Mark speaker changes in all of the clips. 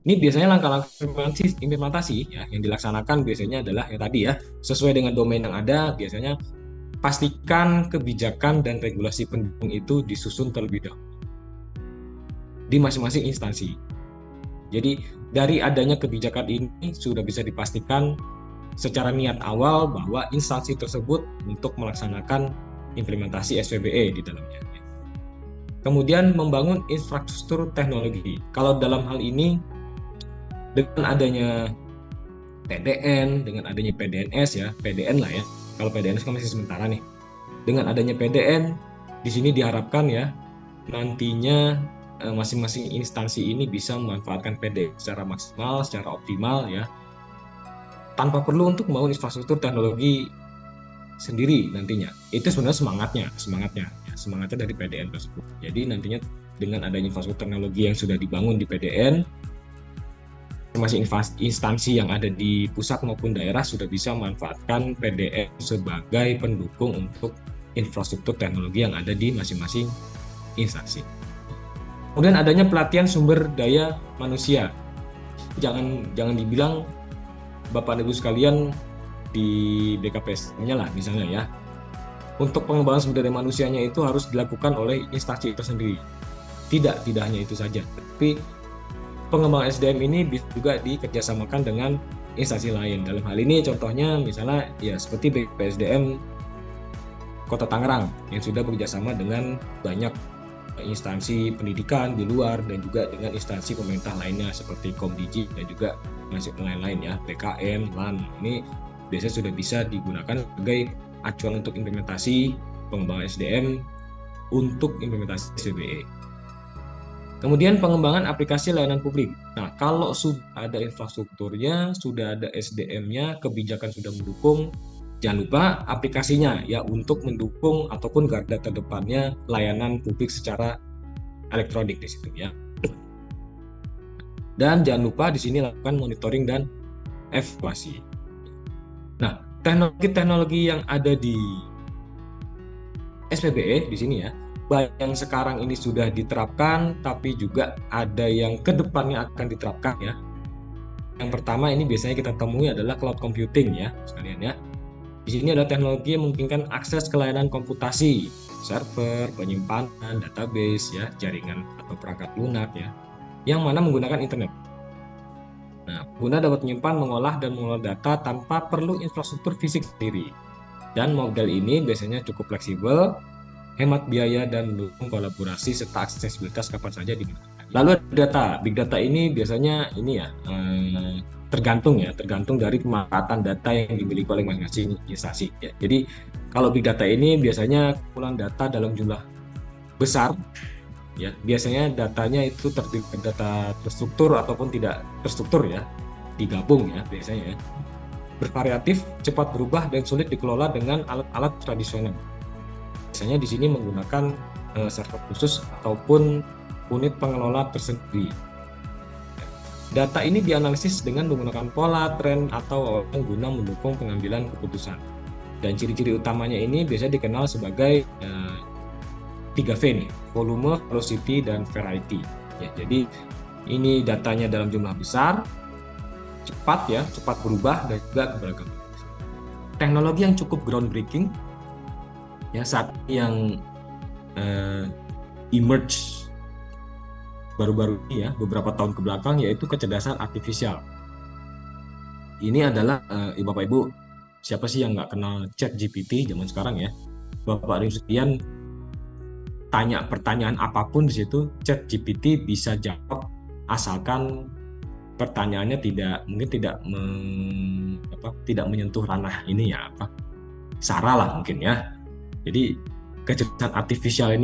Speaker 1: Ini biasanya langkah-langkah implementasi ya yang dilaksanakan biasanya adalah yang tadi ya, sesuai dengan domain yang ada. Biasanya pastikan kebijakan dan regulasi pendukung itu disusun terlebih dahulu di masing-masing instansi. Jadi dari adanya kebijakan ini sudah bisa dipastikan secara niat awal bahwa instansi tersebut untuk melaksanakan implementasi SPBE di dalamnya. Kemudian membangun infrastruktur teknologi. Kalau dalam hal ini dengan adanya PDN, dengan adanya PDNS ya, PDN lah ya. Kalau PDNS kan masih sementara nih. Dengan adanya PDN, di sini diharapkan ya nantinya masing-masing instansi ini bisa memanfaatkan PDN secara maksimal, secara optimal ya, tanpa perlu untuk membangun infrastruktur teknologi sendiri nantinya. Itu sebenarnya semangatnya dari PDN tersebut. Jadi nantinya dengan adanya infrastruktur teknologi yang sudah dibangun di PDN, masing instansi yang ada di pusat maupun daerah sudah bisa memanfaatkan PDN sebagai pendukung untuk infrastruktur teknologi yang ada di masing-masing instansi. Kemudian adanya pelatihan sumber daya manusia. Jangan dibilang Bapak Ibu sekalian di BKPS-nya lah misalnya ya. Untuk pengembangan sumber daya manusianya itu harus dilakukan oleh instansi tersendiri. Tidak hanya itu saja, tapi pengembangan SDM ini bisa juga dikerjasamakan dengan instansi lain. Dalam hal ini contohnya misalnya ya seperti BPSDM Kota Tangerang yang sudah bekerjasama dengan banyak instansi pendidikan di luar dan juga dengan instansi pemerintah lainnya seperti Komdigi dan juga masih lain-lain ya, BKN, LAN. Ini biasanya sudah bisa digunakan sebagai acuan untuk implementasi pengembangan SDM untuk implementasi SPBE. Kemudian pengembangan aplikasi layanan publik. Nah, kalau sudah ada infrastrukturnya, sudah ada SDM-nya, kebijakan sudah mendukung, jangan lupa aplikasinya ya untuk mendukung ataupun garda terdepannya layanan publik secara elektronik di situ ya. Dan jangan lupa di sini lakukan monitoring dan evaluasi. Nah, teknologi-teknologi yang ada di SPBE di sini ya, baik yang sekarang ini sudah diterapkan, tapi juga ada yang kedepannya akan diterapkan ya. Yang pertama ini biasanya kita temui adalah cloud computing ya, sekalian ya. Di sini ada teknologi yang memungkinkan akses ke layanan komputasi, server, penyimpanan, database ya, jaringan atau perangkat lunak ya, yang mana menggunakan internet. Nah, pengguna dapat menyimpan, mengolah, dan mengelola data tanpa perlu infrastruktur fisik sendiri. Dan model ini biasanya cukup fleksibel, hemat biaya dan mendukung kolaborasi serta aksesibilitas kapan saja digunakan. Lalu ada data, big data ini biasanya ini ya tergantung dari pemanfaatan data yang dimiliki oleh masing-masing instansi. Ya. Jadi kalau big data ini biasanya kumpulan data dalam jumlah besar, ya biasanya datanya itu terdiri data terstruktur ataupun tidak terstruktur ya, digabung ya biasanya ya. Bervariatif, cepat berubah dan sulit dikelola dengan alat-alat tradisional. Biasanya di sini menggunakan server khusus ataupun unit pengelola tersendiri. Data ini dianalisis dengan menggunakan pola, tren, atau guna mendukung pengambilan keputusan. Dan ciri-ciri utamanya ini biasanya dikenal sebagai 3V nih, volume, velocity, dan variety. Ya, jadi ini datanya dalam jumlah besar, cepat ya, cepat berubah dan juga beragam. Teknologi yang cukup groundbreaking ya saat yang emerge baru-baru ini ya, beberapa tahun ke belakang, yaitu kecerdasan artifisial. Ini adalah Bapak Ibu, siapa sih yang nggak kenal ChatGPT zaman sekarang ya? Bapak Ibu sekalian, tanya pertanyaan apapun di situ, ChatGPT bisa jawab asalkan pertanyaannya tidak menyentuh ranah ini ya SARA lah mungkin ya. Jadi kecerdasan artificial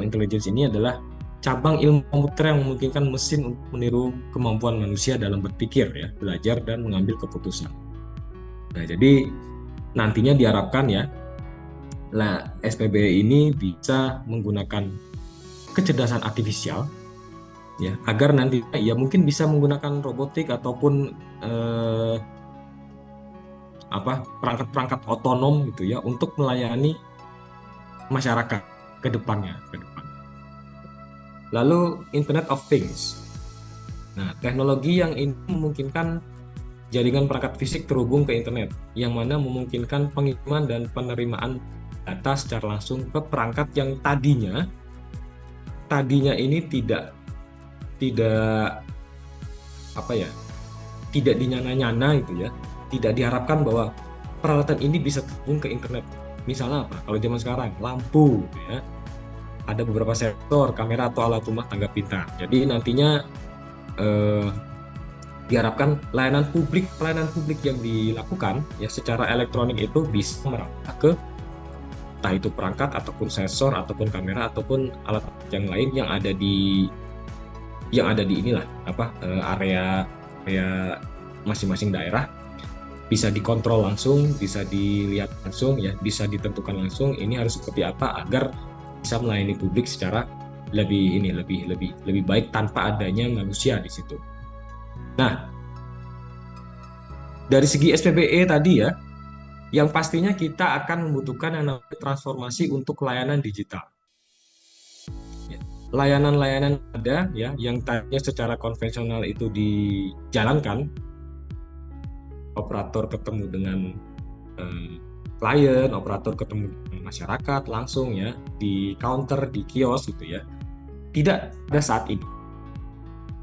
Speaker 1: intelligence ini adalah cabang ilmu komputer yang memungkinkan mesin untuk meniru kemampuan manusia dalam berpikir ya, belajar dan mengambil keputusan. Nah, jadi nantinya diharapkan ya, SPBE ini bisa menggunakan kecerdasan artifisial ya, agar nanti ya mungkin bisa menggunakan robotik ataupun perangkat-perangkat otonom gitu ya untuk melayani masyarakat ke depannya. Lalu Internet of Things. Nah, teknologi yang ini memungkinkan jaringan perangkat fisik terhubung ke internet, yang mana memungkinkan pengiriman dan penerimaan data secara langsung ke perangkat yang tadinya ini tidak apa ya, tidak dinyana-nyana itu ya, tidak diharapkan bahwa peralatan ini bisa terhubung ke internet. Misalnya apa? Kalau zaman sekarang lampu gitu ya, ada beberapa sensor, kamera atau alat rumah tangga pintar. Jadi nantinya diharapkan pelayanan publik yang dilakukan ya secara elektronik itu bisa merambah ke entah itu perangkat ataupun sensor ataupun kamera ataupun alat yang lain yang ada di inilah area masing-masing daerah, bisa dikontrol langsung, bisa dilihat langsung ya, bisa ditentukan langsung ini harus seperti apa agar bisa melayani publik secara lebih baik tanpa adanya manusia di situ. Nah, dari segi SPBE tadi ya, yang pastinya kita akan membutuhkan yang namanya transformasi untuk layanan digital. Layanan-layanan ada ya, yang tadinya secara konvensional itu dijalankan, operator ketemu dengan klien, operator ketemu dengan masyarakat langsung ya, di counter, di kios gitu ya. Tidak pada saat ini.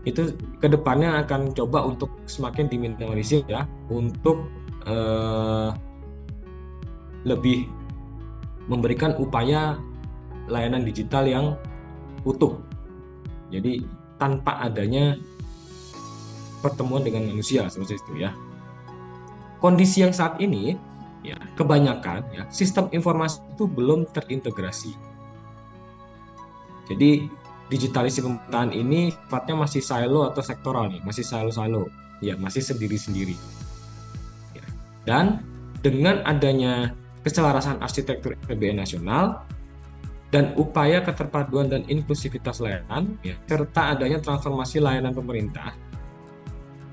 Speaker 1: Itu kedepannya akan coba untuk semakin diminimalisir ya, untuk lebih memberikan upaya layanan digital yang utuh. Jadi tanpa adanya pertemuan dengan manusia seperti itu ya. Kondisi yang saat ini ya kebanyakan ya sistem informasi itu belum terintegrasi. Jadi digitalisasi pemerintahan ini sifatnya masih silo atau sektoral nih, masih silo-silo, ya masih sendiri-sendiri. Ya. Dan dengan adanya keselarasan arsitektur SPBE nasional dan upaya keterpaduan dan inklusivitas layanan, ya, serta adanya transformasi layanan pemerintah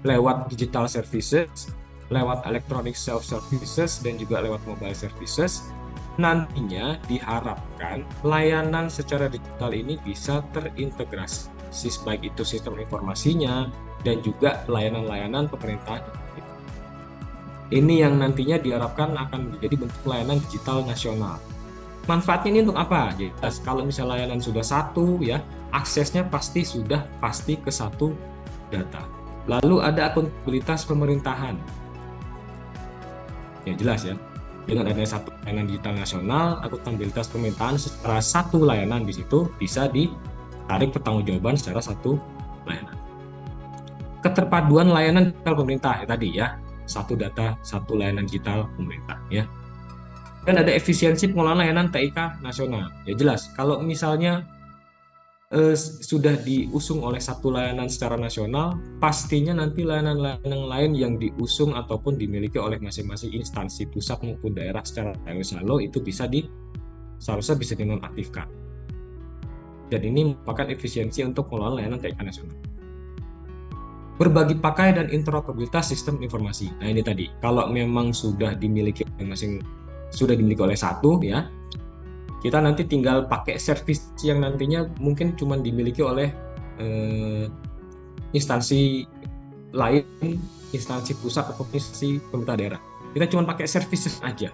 Speaker 1: lewat digital services, lewat electronic self services dan juga lewat mobile services, nantinya diharapkan layanan secara digital ini bisa terintegrasi, baik itu sistem informasinya dan juga layanan-layanan pemerintah. Ini yang nantinya diharapkan akan menjadi bentuk layanan digital nasional. Manfaatnya ini untuk apa? Jadi, kalau misalnya layanan sudah satu ya, aksesnya pasti ke satu data. Lalu ada akuntabilitas pemerintahan. Ya jelas ya. Dengan adanya satu layanan digital nasional, akuntabilitas pemerintahan secara satu layanan di situ bisa ditarik pertanggungjawaban secara satu layanan. Keterpaduan layanan digital pemerintah ya tadi ya, satu data, satu layanan digital pemerintah ya. Dan ada efisiensi pengelolaan layanan TIK nasional. Ya jelas, kalau misalnya sudah diusung oleh satu layanan secara nasional, pastinya nanti layanan-layanan lain yang diusung ataupun dimiliki oleh masing-masing instansi pusat maupun daerah secara silo itu seharusnya bisa dinonaktifkan. Dan ini merupakan efisiensi untuk pengelolaan layanan TIK nasional. Berbagi pakai dan interoperabilitas sistem informasi. Nah ini tadi, kalau memang sudah dimiliki oleh satu ya, kita nanti tinggal pakai service yang nantinya mungkin cuma dimiliki oleh instansi lain, instansi pusat atau instansi pemerintah daerah. Kita cuma pakai services aja.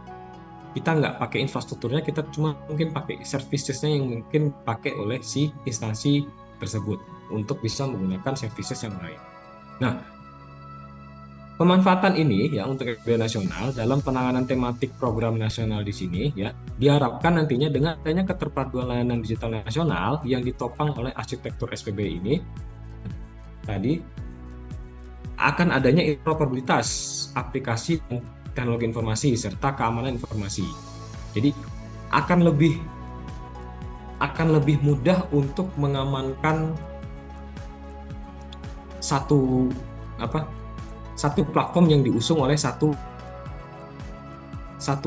Speaker 1: Kita nggak pakai infrastrukturnya, kita cuma mungkin pakai servicesnya yang mungkin pakai oleh si instansi tersebut untuk bisa menggunakan services yang lain. Nah, pemanfaatan ini ya untuk SPBE nasional dalam penanganan tematik program nasional di sini ya diharapkan nantinya dengan adanya keterpaduan layanan digital nasional yang ditopang oleh arsitektur SPBE ini tadi akan adanya interoperabilitas aplikasi dan teknologi informasi serta keamanan informasi. Jadi akan lebih mudah untuk mengamankan satu platform yang diusung oleh satu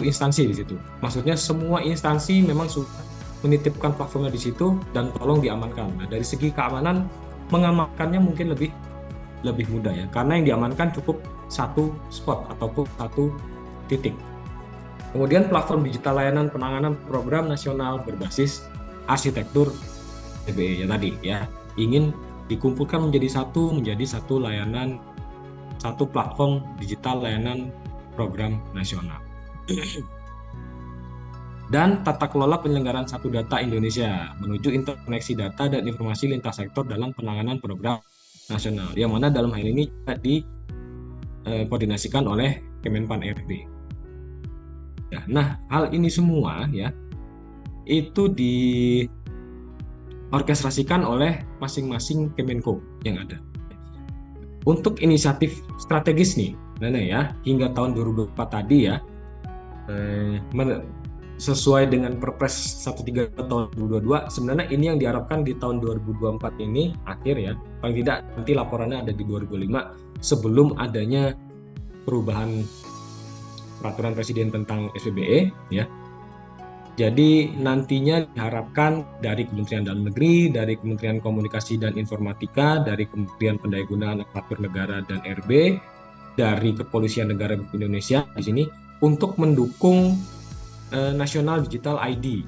Speaker 1: instansi di situ. Maksudnya semua instansi memang sudah menitipkan platformnya di situ dan tolong diamankan. Nah, dari segi keamanan mengamankannya mungkin lebih mudah ya, karena yang diamankan cukup satu spot ataupun satu titik. Kemudian platform digital layanan penanganan program nasional berbasis arsitektur SPBE ya tadi ya, ingin dikumpulkan menjadi satu layanan, satu platform digital layanan program nasional. Dan tata kelola penyelenggaraan satu data Indonesia menuju interkoneksi data dan informasi lintas sektor dalam penanganan program nasional, yang mana dalam hal ini juga dikoordinasikan oleh Kemenpan RB. Ya, nah, hal ini semua ya itu diorkestrasikan oleh masing-masing Kemenko yang ada. Untuk inisiatif strategis nih, Nana ya, hingga tahun 2024 tadi ya, sesuai dengan Perpres 13 tahun 2022, sebenarnya ini yang diharapkan di tahun 2024 ini akhir ya, paling tidak nanti laporannya ada di 2005 sebelum adanya perubahan peraturan presiden tentang SPBE ya. Jadi nantinya diharapkan dari Kementerian Dalam Negeri, dari Kementerian Komunikasi dan Informatika, dari Kementerian Pendayagunaan Aparatur Negara dan RB, dari Kepolisian Negara Indonesia di sini untuk mendukung National Digital ID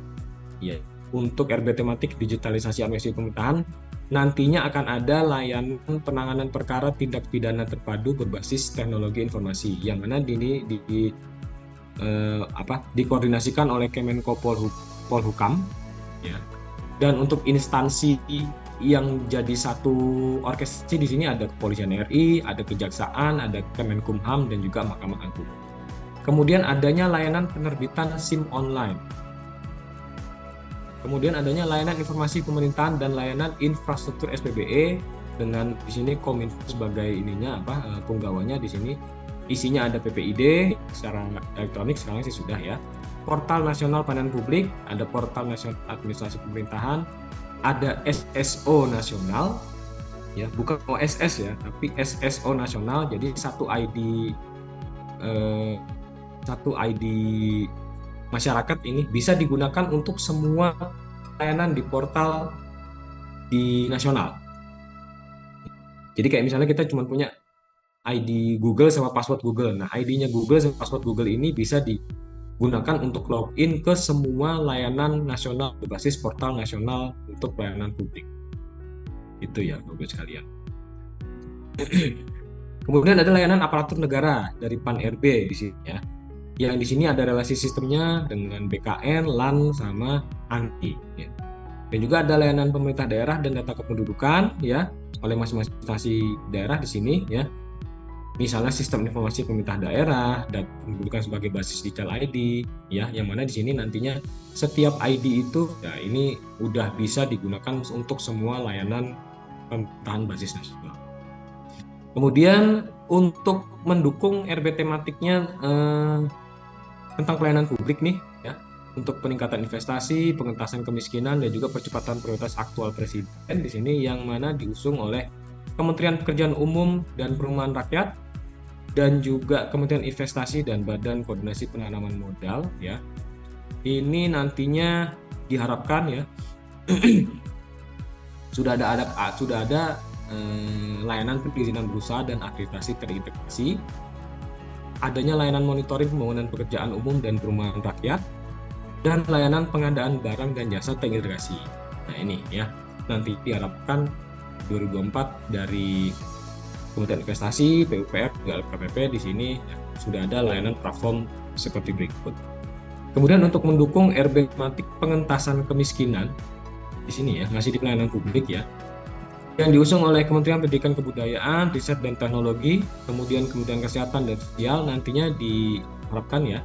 Speaker 1: ya. Untuk RB tematik digitalisasi administrasi pemerintahan nantinya akan ada layanan penanganan perkara tindak pidana terpadu berbasis teknologi informasi yang mana dikoordinasikan oleh Kemenko Polhukam ya. Dan untuk instansi yang jadi satu orkestrasi di sini ada Kepolisian RI, ada Kejaksaan, ada Kemenkumham dan juga Mahkamah Agung. Kemudian adanya layanan penerbitan SIM online. Kemudian adanya layanan informasi pemerintahan dan layanan infrastruktur SPBE dengan di sini Kominfo sebagai penggawanya di sini. Isinya ada PPID secara elektronik sekarang sih sudah ya. Portal Nasional Pelayanan Publik, ada Portal Nasional Administrasi Pemerintahan, ada SSO Nasional ya, bukan OSS ya, tapi SSO Nasional. Jadi satu ID masyarakat ini bisa digunakan untuk semua layanan di portal di nasional. Jadi kayak misalnya kita cuma punya ID Google sama password Google. Nah, ID-nya Google sama password Google ini bisa digunakan untuk login ke semua layanan nasional berbasis portal nasional untuk pelayanan publik. Itu ya, Bapak sekalian. Kemudian ada layanan aparatur negara dari PAN RB di sini ya. Yang di sini ada relasi sistemnya dengan BKN, LAN, sama ANI. Ya. Dan juga ada layanan pemerintah daerah dan data kependudukan ya oleh masing-masing instansi daerah di sini ya. Misalnya sistem informasi pemerintah daerah, data kependudukan sebagai basis digital ID ya, yang mana di sini nantinya setiap ID itu ya ini udah bisa digunakan untuk semua layanan pemerintahan basis nasional. Kemudian untuk mendukung RB tematiknya tentang pelayanan publik nih ya, untuk peningkatan investasi, pengentasan kemiskinan dan juga percepatan prioritas aktual presiden di sini yang mana diusung oleh Kementerian Pekerjaan Umum dan Perumahan Rakyat dan juga Kementerian Investasi dan Badan Koordinasi Penanaman Modal ya. Ini nantinya diharapkan ya sudah ada layanan perizinan berusaha dan akreditasi terintegrasi, adanya layanan monitoring pembangunan pekerjaan umum dan perumahan rakyat, dan layanan pengadaan barang dan jasa terintegrasi. Nah ini ya, nanti diharapkan 2024 dari Kementerian Investasi, PUPR, juga LKPP di sini ya, sudah ada layanan platform seperti berikut. Kemudian untuk mendukung RB tematik pengentasan kemiskinan di sini ya, masih di pelayanan publik ya, yang diusung oleh Kementerian Pendidikan Kebudayaan, Riset dan Teknologi, kemudian Kementerian Kesehatan dan Sosial, nantinya diharapkan ya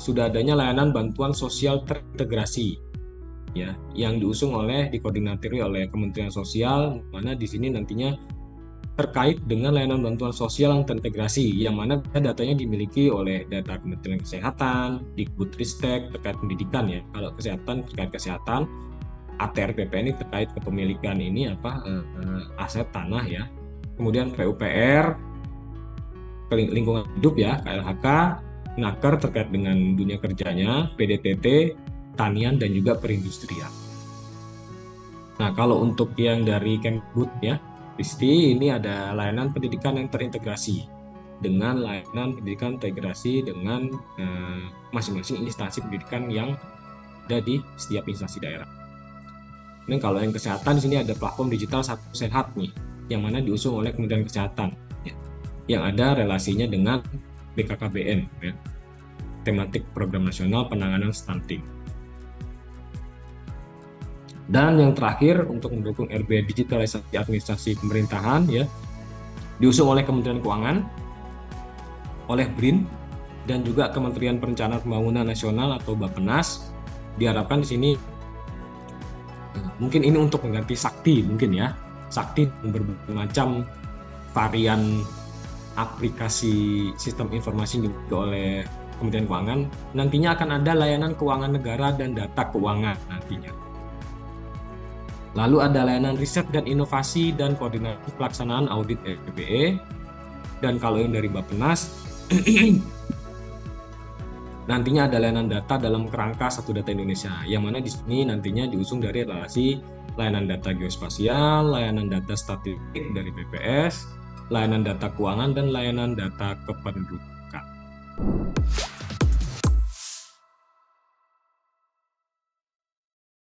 Speaker 1: sudah adanya layanan bantuan sosial terintegrasi ya, yang dikoordinatiri oleh Kementerian Sosial, mana di sini nantinya terkait dengan layanan bantuan sosial yang terintegrasi, yang mana datanya dimiliki oleh data Kementerian Kesehatan, Dikbudristek terkait pendidikan ya. Kalau kesehatan terkait kesehatan, ATR PPN ini terkait kepemilikan ini aset tanah ya. Kemudian PUPR lingkungan hidup ya, KLHK, Naker terkait dengan dunia kerjanya, PDTT, tanian dan juga perindustrian. Nah, kalau untuk yang dari Kemdikbud ya, Risti, ini ada layanan pendidikan yang terintegrasi dengan layanan pendidikan terintegrasi dengan masing-masing instansi pendidikan yang ada di setiap instansi daerah. Kemudian kalau yang kesehatan di sini ada platform digital Satu Sehat nih, yang mana diusung oleh Kementerian Kesehatan, ya, yang ada relasinya dengan BKKBN, ya, tematik program nasional penanganan stunting. Dan yang terakhir untuk mendukung RB digitalisasi administrasi pemerintahan, ya, diusung oleh Kementerian Keuangan, oleh BRIN, dan juga Kementerian Perencanaan Pembangunan Nasional atau Bappenas. Diharapkan di sini mungkin ini untuk mengganti Sakti, mungkin ya, Sakti berbagai macam varian aplikasi sistem informasi juga oleh Kementerian Keuangan. Nantinya akan ada layanan keuangan negara dan data keuangan nantinya. Lalu ada layanan riset dan inovasi dan koordinasi pelaksanaan audit RPE. Dan kalau yang dari Bappenas, nantinya ada layanan data dalam kerangka Satu Data Indonesia, yang mana di sini nantinya diusung dari relasi layanan data geospasial, layanan data statistik dari BPS, layanan data keuangan, dan layanan data kependudukan.